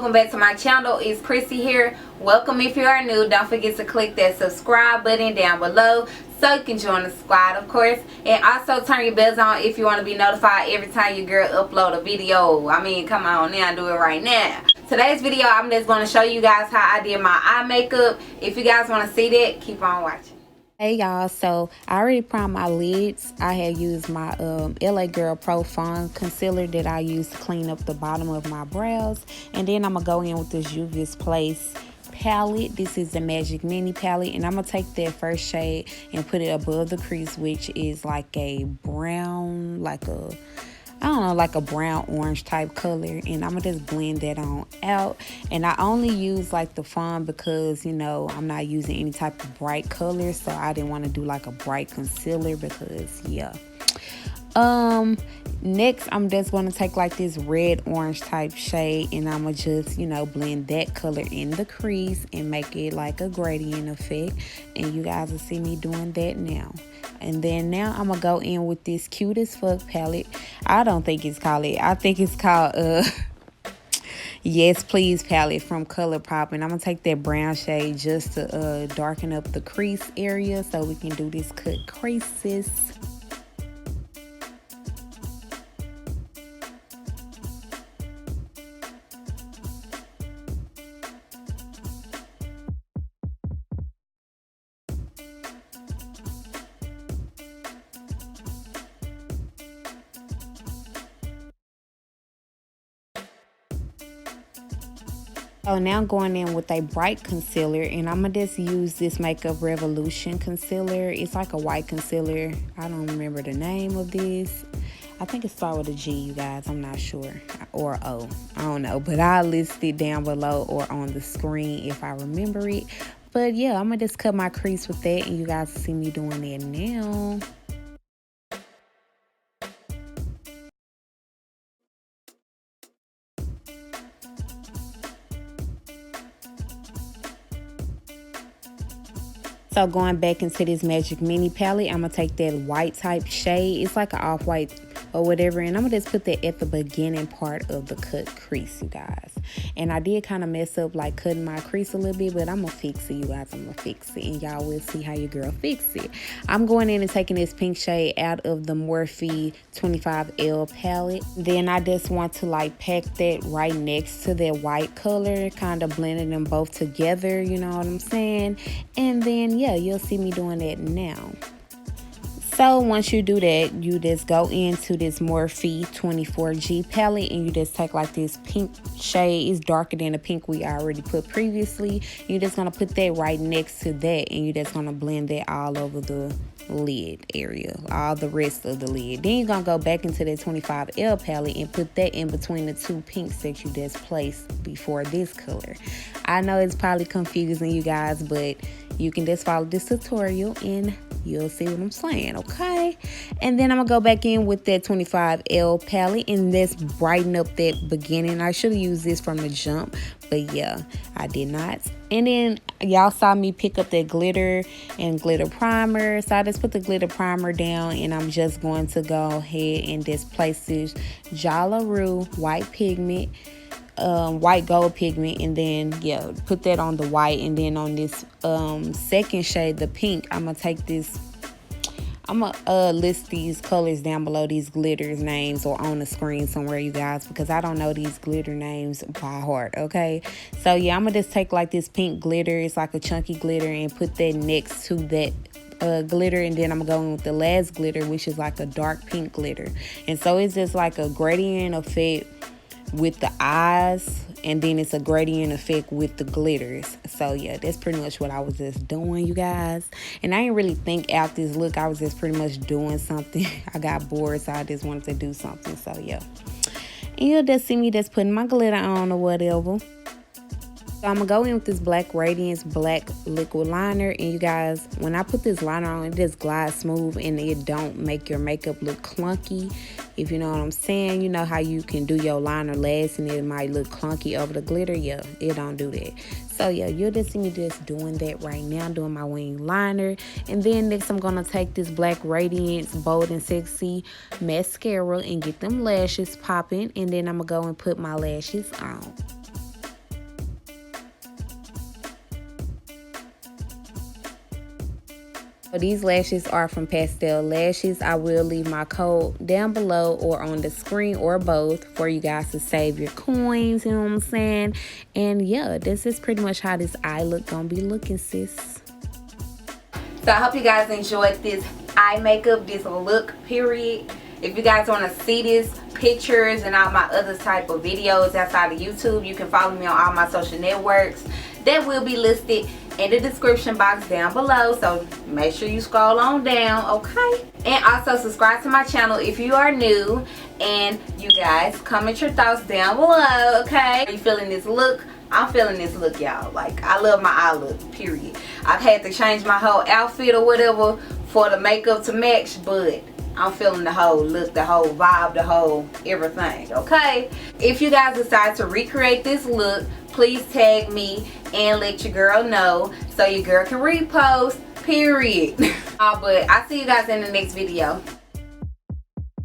welcome back to my channel. It's Chrissy here. Welcome if you are new. Don't forget to click that subscribe button down below so you can join the squad, of course. And also turn your bells on if you want to be notified every time your girl upload a video. I mean, come on now, do it right now. Today's video, I'm just going to show you guys how I did my eye makeup. If you guys want to see that, keep on watching. Hey y'all, so I already primed my lids. I had used my LA Girl Pro Fond concealer that I used to clean up the bottom of my brows. And then I'm going to go in with this Juvia's Place palette. This is the Magic Mini palette. And I'm going to take that first shade and put it above the crease, which is like a brown, like a brown orange type color, and I'm gonna just blend that on out. And I only use like the fond because, you know, I'm not using any type of bright color, so I didn't want to do like a bright concealer because yeah. Next I'm just going to take like this red orange type shade, and I'm gonna just, you know, blend that color in the crease and make it like a gradient effect. And you guys will see me doing that now. And then now I'm gonna go in with this Cute as Fuck palette. I don't think it's called it. I think it's called Yes Please palette from ColourPop. And I'm gonna take that brown shade just to darken up the crease area so we can do this cut creases. So now I'm going in with a bright concealer, and I'm going to just use this Makeup Revolution concealer. It's like a white concealer. I don't remember the name of this. I think it starts with a G, you guys. I'm not sure. Or O. I don't know. But I'll list it down below or on the screen if I remember it. But yeah, I'm going to just cut my crease with that, and you guys see me doing that now. So going back into this Magic Mini palette, I'm going to take that white type shade. It's like an off-white or whatever. And I'm going to just put that at the beginning part of the cut crease, you guys. And I did kind of mess up like cutting my crease a little bit, but I'm going to fix it, you guys. I'm going to fix it. And y'all will see how your girl fix it. I'm going in and taking this pink shade out of the Morphe 25L palette. Then I just want to like pack that right next to that white color, kind of blending them both together, you know what I'm saying? And then yeah, you'll see me doing that now. So once you do that, you just go into this Morphe 24G palette, and you just take like this pink shade. It's darker than the pink we already put previously. You're just going to put that right next to that, and you're just going to blend that all over the lid area, all the rest of the lid. Then you're going to go back into that 25L palette and put that in between the two pinks that you just placed before this color. I know it's probably confusing, you guys, but you can just follow this tutorial and you'll see what I'm saying, okay? And then I'm gonna go back in with that 25L palette and let's brighten up that beginning. I should have used this from the jump, but yeah, I did not. And then y'all saw me pick up that glitter and glitter primer. So I just put the glitter primer down, and I'm just going to go ahead and just place this Jala Rue white pigment, white gold pigment, and then yeah, put that on the white. And then on this second shade, the pink, I'm gonna take this, I'm gonna list these colors down below, these glitters names, or on the screen somewhere, you guys, because I don't know these glitter names by heart, okay? So yeah, I'm gonna just take like this pink glitter, it's like a chunky glitter, and put that next to that glitter. And then I'm going with the last glitter, which is like a dark pink glitter. And so it's just like a gradient effect with the eyes, and then it's a gradient effect with the glitters. So yeah, that's pretty much what I was just doing, you guys. And I didn't really think out this look. I was just pretty much doing something. I got bored, so I just wanted to do something. So yeah, and you'll just see me just putting my glitter on or whatever. So I'm gonna go in with this Black Radiance black liquid liner, and you guys, when I put this liner on, it just glides smooth and it don't make your makeup look clunky, if you know what I'm saying. You know how you can do your liner last and it might look clunky over the glitter? Yeah, it don't do that. So yeah, you'll just see me just doing that right now, doing my wing liner. And then next I'm gonna take this Black Radiance Bold and Sexy mascara and get them lashes popping, and then I'm gonna go and put my lashes on. So these lashes are from Pastel Lashes. I will leave my code down below or on the screen or both for you guys to save your coins, you know what I'm saying? And yeah, this is pretty much how this eye look gonna be looking, sis. So I hope you guys enjoyed this eye makeup, this look, period. If you guys want to see this, pictures, and all my other type of videos outside of YouTube, you can follow me on all my social networks. That will be listed in the description box down below. So make sure you scroll on down, okay? And also subscribe to my channel if you are new. And you guys, comment your thoughts down below, okay? Are you feeling this look? I'm feeling this look, y'all. Like, I love my eye look, period. I've had to change my whole outfit or whatever for the makeup to match, but I'm feeling the whole look, the whole vibe, the whole everything, okay? If you guys decide to recreate this look, please tag me and let your girl know so your girl can repost, period. But I'll see you guys in the next video.